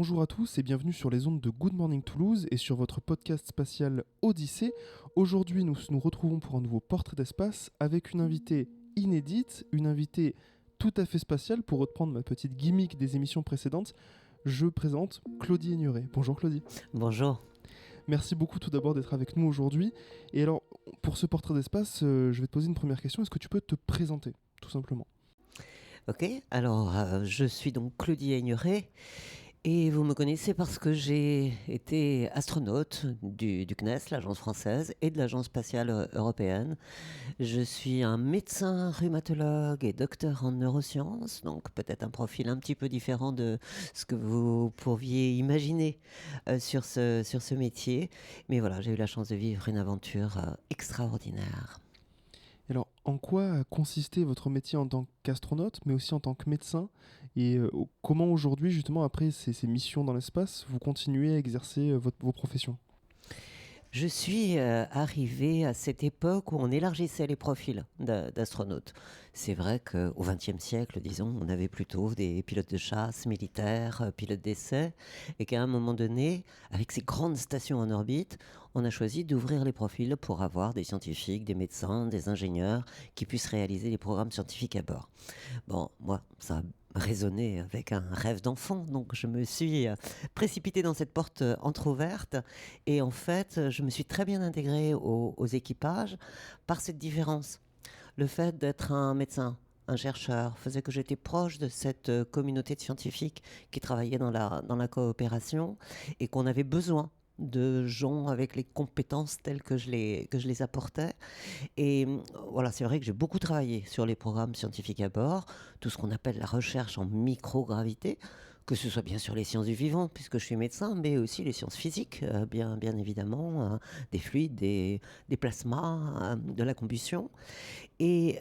Bonjour à tous et bienvenue sur les ondes de Good Morning Toulouse et sur votre podcast spatial Odyssée. Aujourd'hui, nous nous retrouvons pour un nouveau portrait d'espace avec une invitée inédite, une invitée tout à fait spatiale. Pour reprendre ma petite gimmick des émissions précédentes, je présente Claudie Aigneret. Bonjour Claudie. Bonjour. Merci beaucoup tout d'abord d'être avec nous aujourd'hui. Et alors, pour ce portrait d'espace, je vais te poser une première question. Est-ce que tu peux te présenter, tout simplement ? Ok, alors je suis donc Claudie Aigneret et vous me connaissez parce que j'ai été astronaute du CNES, l'agence française, et de l'agence spatiale européenne. Je suis un médecin rhumatologue et docteur en neurosciences, donc peut-être un profil un petit peu différent de ce que vous pourriez imaginer sur ce métier. Mais voilà, j'ai eu la chance de vivre une aventure extraordinaire. Alors, en quoi a consisté votre métier en tant qu'astronaute, mais aussi en tant que médecin et comment aujourd'hui, justement, après ces missions dans l'espace, vous continuez à exercer vos professions ? Je suis arrivé à cette époque où on élargissait les profils d'astronautes. C'est vrai qu'au XXe siècle, disons, on avait plutôt des pilotes de chasse militaires, pilotes d'essai, et qu'à un moment donné, avec ces grandes stations en orbite, on a choisi d'ouvrir les profils pour avoir des scientifiques, des médecins, des ingénieurs qui puissent réaliser les programmes scientifiques à bord. Bon, moi, ça a résonné avec un rêve d'enfant, donc je me suis précipitée dans cette porte entrouverte et en fait, je me suis très bien intégrée aux équipages par cette différence. Le fait d'être un médecin, un chercheur, faisait que j'étais proche de cette communauté de scientifiques qui travaillait dans la coopération et qu'on avait besoin de gens avec les compétences telles que je les apportais. Et voilà, c'est vrai que j'ai beaucoup travaillé sur les programmes scientifiques à bord, tout ce qu'on appelle la recherche en microgravité, que ce soit bien sûr les sciences du vivant, puisque je suis médecin, mais aussi les sciences physiques, bien évidemment, des fluides, des plasmas, de la combustion. Et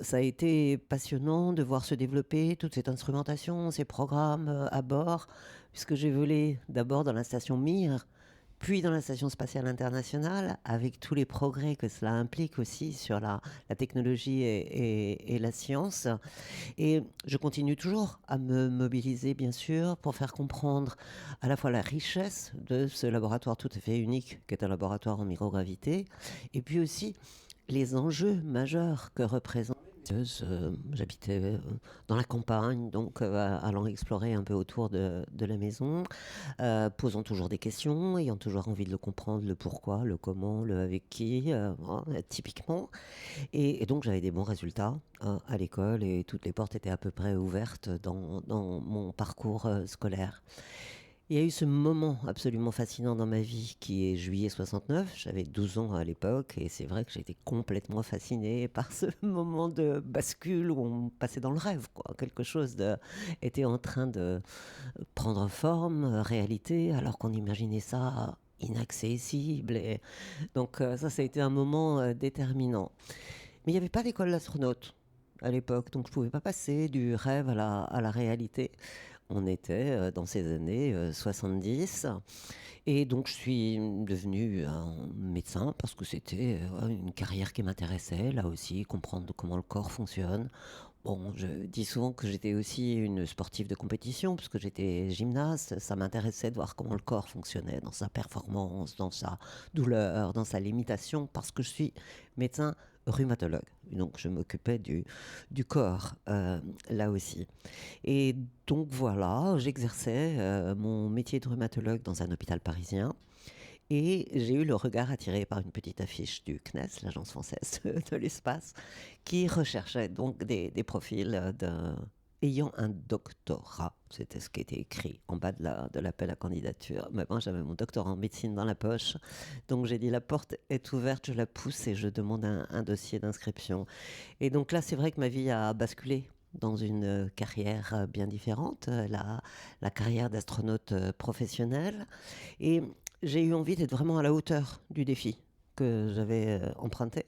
ça a été passionnant de voir se développer toute cette instrumentation, ces programmes à bord, puisque j'ai volé d'abord dans la station Mir, puis dans la Station spatiale internationale, avec tous les progrès que cela implique aussi sur la technologie et la science. Et je continue toujours à me mobiliser, bien sûr, pour faire comprendre à la fois la richesse de ce laboratoire tout à fait unique, qui est un laboratoire en microgravité, et puis aussi les enjeux majeurs que représente. J'habitais dans la campagne, donc allant explorer un peu autour de la maison, posant toujours des questions, ayant toujours envie de le comprendre, le pourquoi, le comment, le avec qui, voilà, typiquement. Et donc j'avais des bons résultats à l'école et toutes les portes étaient à peu près ouvertes dans mon parcours scolaire. Il y a eu ce moment absolument fascinant dans ma vie qui est juillet 69. J'avais 12 ans à l'époque et c'est vrai que j'ai été complètement fascinée par ce moment de bascule où on passait dans le rêve, quoi. Quelque chose était en train de prendre forme, réalité, alors qu'on imaginait ça inaccessible. Et donc ça a été un moment déterminant. Mais il n'y avait pas d'école d'astronaute à l'époque, donc je ne pouvais pas passer du rêve à la réalité. On était dans ces années 70. Et donc je suis devenu un médecin parce que c'était une carrière qui m'intéressait, là aussi, comprendre comment le corps fonctionne. Bon, je dis souvent que j'étais aussi une sportive de compétition, parce que j'étais gymnaste. Ça m'intéressait de voir comment le corps fonctionnait, dans sa performance, dans sa douleur, dans sa limitation, parce que je suis médecin rhumatologue. Donc je m'occupais du corps, là aussi. Et donc voilà, j'exerçais mon métier de rhumatologue dans un hôpital parisien. Et j'ai eu le regard attiré par une petite affiche du CNES, l'agence française de l'espace, qui recherchait donc des profils ayant un doctorat. C'était ce qui était écrit en bas de l'appel à candidature. Mais moi, j'avais mon doctorat en médecine dans la poche. Donc j'ai dit, la porte est ouverte, je la pousse et je demande un dossier d'inscription. Et donc là, c'est vrai que ma vie a basculé dans une carrière bien différente, la carrière d'astronaute professionnel. Et j'ai eu envie d'être vraiment à la hauteur du défi que j'avais emprunté.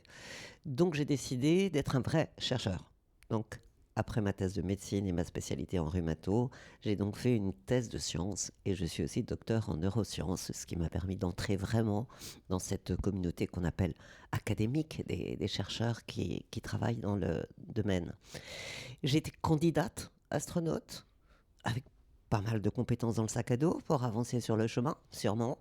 Donc j'ai décidé d'être un vrai chercheur. Donc après ma thèse de médecine et ma spécialité en rhumato, j'ai donc fait une thèse de sciences et je suis aussi docteur en neurosciences, ce qui m'a permis d'entrer vraiment dans cette communauté qu'on appelle académique des chercheurs qui travaillent dans le domaine. J'ai été candidate astronaute avec pas mal de compétences dans le sac à dos pour avancer sur le chemin, sûrement.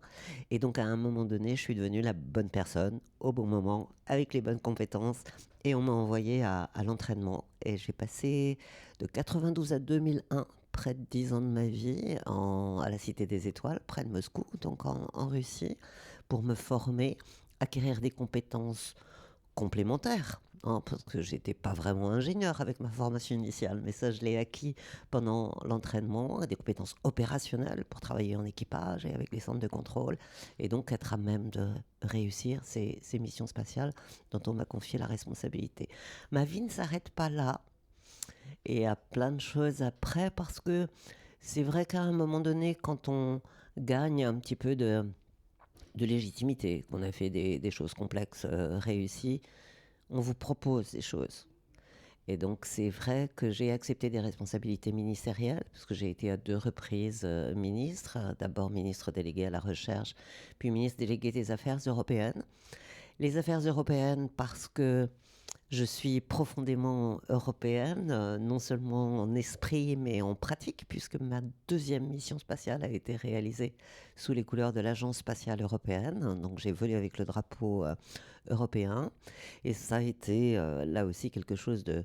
Et donc, à un moment donné, je suis devenue la bonne personne, au bon moment, avec les bonnes compétences. Et on m'a envoyé à l'entraînement. Et j'ai passé de 92 à 2001, près de 10 ans de ma vie, à la Cité des Étoiles, près de Moscou, donc en Russie, pour me former, acquérir des compétences complémentaires, hein, parce que j'étais pas vraiment ingénieur avec ma formation initiale, mais ça je l'ai acquis pendant l'entraînement, des compétences opérationnelles pour travailler en équipage et avec les centres de contrôle, et donc être à même de réussir ces missions spatiales dont on m'a confié la responsabilité. Ma vie ne s'arrête pas là, et il y a plein de choses après, parce que c'est vrai qu'à un moment donné, quand on gagne un petit peu de légitimité, qu'on a fait des choses complexes réussies, on vous propose des choses. Et donc c'est vrai que j'ai accepté des responsabilités ministérielles, parce que j'ai été à 2 reprises ministre, d'abord ministre délégué à la recherche, puis ministre délégué des Affaires européennes. Les Affaires européennes parce que je suis profondément européenne, non seulement en esprit, mais en pratique, puisque ma deuxième mission spatiale a été réalisée sous les couleurs de l'Agence spatiale européenne. Donc j'ai volé avec le drapeau européen. Et ça a été là aussi quelque chose de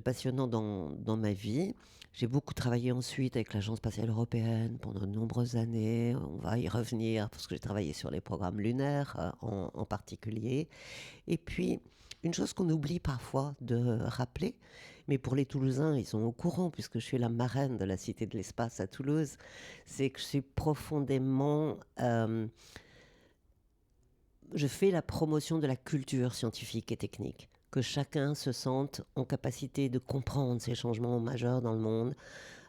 passionnant dans ma vie. J'ai beaucoup travaillé ensuite avec l'Agence spatiale européenne pendant de nombreuses années. On va y revenir, parce que j'ai travaillé sur les programmes lunaires en particulier. Et puis, une chose qu'on oublie parfois de rappeler, mais pour les Toulousains, ils sont au courant, puisque je suis la marraine de la Cité de l'Espace à Toulouse, c'est que je suis profondément... je fais la promotion de la culture scientifique et technique, que chacun se sente en capacité de comprendre ces changements majeurs dans le monde,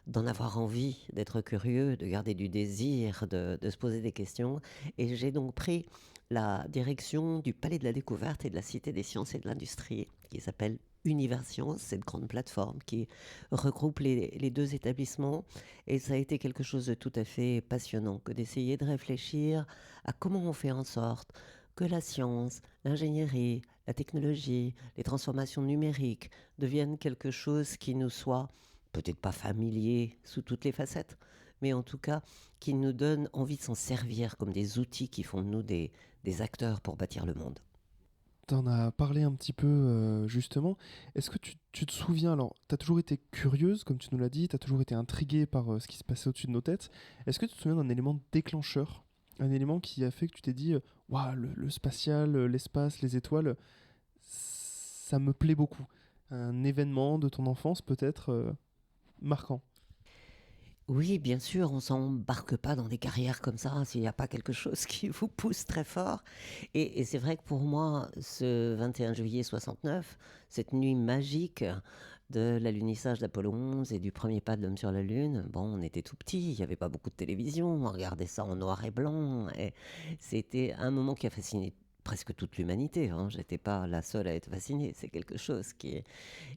d'en avoir envie, d'être curieux, de garder du désir, de se poser des questions. Et j'ai donc pris la direction du Palais de la Découverte et de la Cité des Sciences et de l'Industrie, qui s'appelle Univers Science, cette grande plateforme qui regroupe les deux établissements. Et ça a été quelque chose de tout à fait passionnant, que d'essayer de réfléchir à comment on fait en sorte que la science, l'ingénierie, la technologie, les transformations numériques deviennent quelque chose qui nous soit peut-être pas familier sous toutes les facettes, mais en tout cas qui nous donne envie de s'en servir comme des outils qui font de nous des acteurs pour bâtir le monde. Tu en as parlé un petit peu justement. Est-ce que tu te souviens, alors tu as toujours été curieuse, comme tu nous l'as dit, tu as toujours été intriguée par ce qui se passait au-dessus de nos têtes. Est-ce que tu te souviens d'un élément déclencheur, un élément qui a fait que tu t'es dit, waouh, le spatial, l'espace, les étoiles, ça me plaît beaucoup. Un événement de ton enfance peut-être marquant. Oui, bien sûr, on s'embarque pas dans des carrières comme ça s'il n'y a pas quelque chose qui vous pousse très fort. Et c'est vrai que pour moi, ce 21 juillet 69, cette nuit magique de l'alunissage d'Apollo 11 et du premier pas de l'homme sur la Lune, bon, on était tout petits, il n'y avait pas beaucoup de télévision, on regardait ça en noir et blanc. Et c'était un moment qui a fasciné presque toute l'humanité, hein. J'étais pas la seule à être fascinée. C'est quelque chose qui est...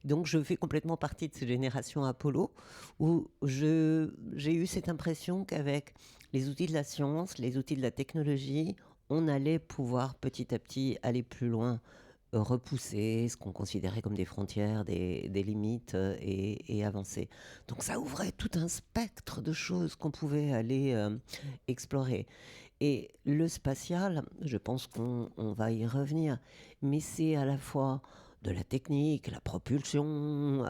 Donc je fais complètement partie de cette génération Apollo où j'ai eu cette impression qu'avec les outils de la science, les outils de la technologie, on allait pouvoir petit à petit aller plus loin, repousser ce qu'on considérait comme des frontières, des limites et avancer. Donc ça ouvrait tout un spectre de choses qu'on pouvait aller explorer. Et le spatial, je pense qu'on va y revenir, mais c'est à la fois de la technique, la propulsion,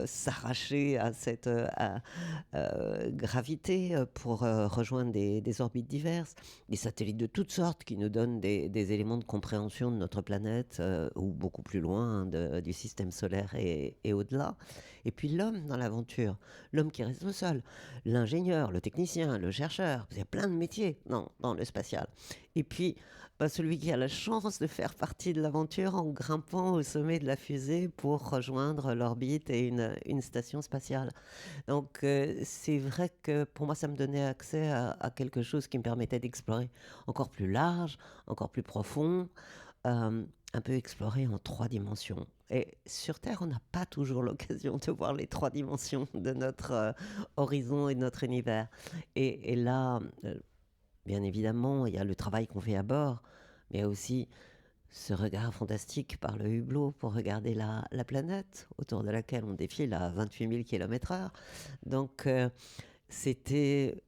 s'arracher à cette gravité pour rejoindre des orbites diverses, des satellites de toutes sortes qui nous donnent des éléments de compréhension de notre planète ou beaucoup plus loin du système solaire et au-delà. Et puis l'homme dans l'aventure, l'homme qui reste au sol, l'ingénieur, le technicien, le chercheur, il y a plein de métiers dans le spatial. Et puis celui qui a la chance de faire partie de l'aventure en grimpant au sommet de la fusée pour rejoindre l'orbite et une station spatiale. Donc c'est vrai que pour moi ça me donnait accès à quelque chose qui me permettait d'explorer encore plus large, encore plus profond, un peu explorer en 3 dimensions. Et sur Terre, on n'a pas toujours l'occasion de voir les 3 dimensions de notre horizon et de notre univers. Et là, bien évidemment, il y a le travail qu'on fait à bord, mais il y a aussi ce regard fantastique par le hublot pour regarder la planète autour de laquelle on défile à 28 000 km/h. Donc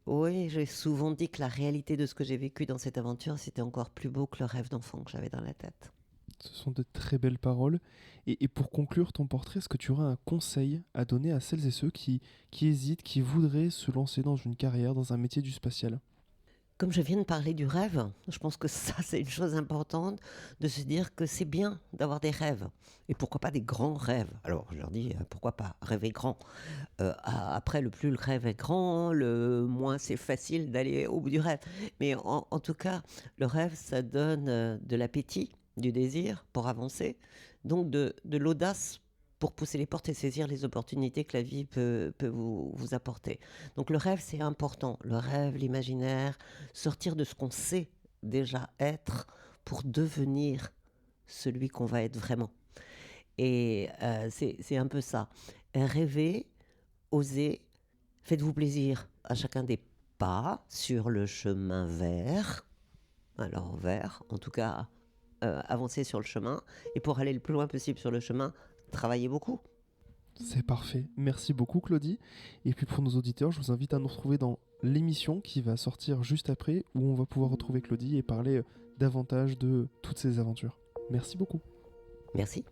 Oui, j'ai souvent dit que la réalité de ce que j'ai vécu dans cette aventure, c'était encore plus beau que le rêve d'enfant que j'avais dans la tête. Ce sont de très belles paroles. Et pour conclure ton portrait, est-ce que tu aurais un conseil à donner à celles et ceux qui hésitent, qui voudraient se lancer dans une carrière, dans un métier du spatial? Comme je viens de parler du rêve, je pense que ça, c'est une chose importante, de se dire que c'est bien d'avoir des rêves. Et pourquoi pas des grands rêves. Alors, je leur dis, pourquoi pas rêver grand. Après, le plus le rêve est grand, le moins c'est facile d'aller au bout du rêve. Mais en tout cas, le rêve, ça donne de l'appétit, du désir pour avancer, donc de l'audace pour pousser les portes et saisir les opportunités que la vie peut vous apporter. Donc le rêve, c'est important. Le rêve, l'imaginaire, sortir de ce qu'on sait déjà être pour devenir celui qu'on va être vraiment. Et c'est un peu ça. Rêver, osez, faites-vous plaisir à chacun des pas sur le chemin vers, alors vers, en tout cas, avancez sur le chemin. Et pour aller le plus loin possible sur le chemin, travaillez beaucoup. C'est parfait. Merci beaucoup, Claudie. Et puis pour nos auditeurs, je vous invite à nous retrouver dans l'émission qui va sortir juste après, où on va pouvoir retrouver Claudie et parler davantage de toutes ses aventures. Merci beaucoup. Merci.